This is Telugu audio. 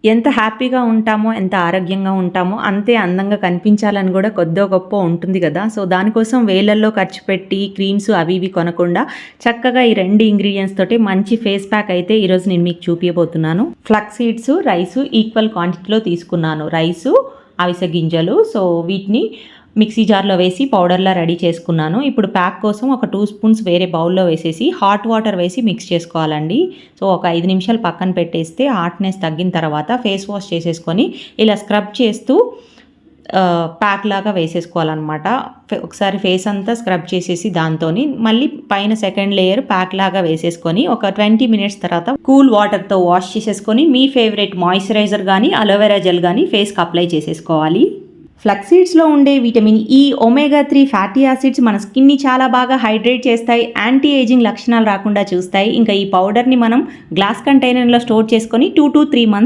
ఎంత హ్యాపీగా ఉంటామో, ఎంత ఆరోగ్యంగా ఉంటామో, అంతే అందంగా కనిపించాలని కూడా కొద్దో గొప్పో ఉంటుంది కదా! సో, దానికోసం వేలల్లో ఖర్చు పెట్టి క్రీమ్స్ అవి ఇవి కొనకుండా చక్కగా ఈ 2 ఇంగ్రీడియెంట్స్ తోటి మంచి ఫేస్ ప్యాక్ అయితే ఈరోజు నేను మీకు చూపియబోతున్నాను. ఫ్లక్స్ సీడ్స్, రైసు ఈక్వల్ క్వాంటిటీలో తీసుకున్నాను. రైసు, అవిసె గింజలు. సో, వీటిని మిక్సీ జార్లో వేసి పౌడర్లా రెడీ చేసుకున్నాను. ఇప్పుడు ప్యాక్ కోసం ఒక 2 స్పూన్స్ వేరే బౌల్లో వేసేసి హాట్ వాటర్ వేసి మిక్స్ చేసుకోవాలండి. సో, ఒక 5 నిమిషాలు పక్కన పెట్టేస్తే హాట్నెస్ తగ్గిన తర్వాత ఫేస్ వాష్ చేసేసుకొని ఇలా స్క్రబ్ చేస్తూ ప్యాక్ లాగా వేసేసుకోవాలన్నమాట. ఒకసారి ఫేస్ అంతా స్క్రబ్ చేసేసి దాంతోని మళ్ళీ పైన సెకండ్ లేయర్ ప్యాక్ లాగా వేసేసుకొని ఒక 20 మినిట్స్ తర్వాత కూల్ వాటర్తో వాష్ చేసేసుకొని మీ ఫేవరెట్ మాయిశ్చరైజర్ కానీ అలోవెరా జెల్ కానీ ఫేస్కి అప్లై చేసేసుకోవాలి. ఫ్లక్స్ సీడ్స్లో ఉండే vitamin E, omega 3 fatty acids మన స్కిన్ని చాలా బాగా హైడ్రేట్ చేస్తాయి, యాంటీ ఏజింగ్ లక్షణాలు రాకుండా చూస్తాయి. ఇంకా ఈ పౌడర్ని మనం గ్లాస్ కంటైనర్లో స్టోర్ చేసుకొని 2 to 3 మంత్స్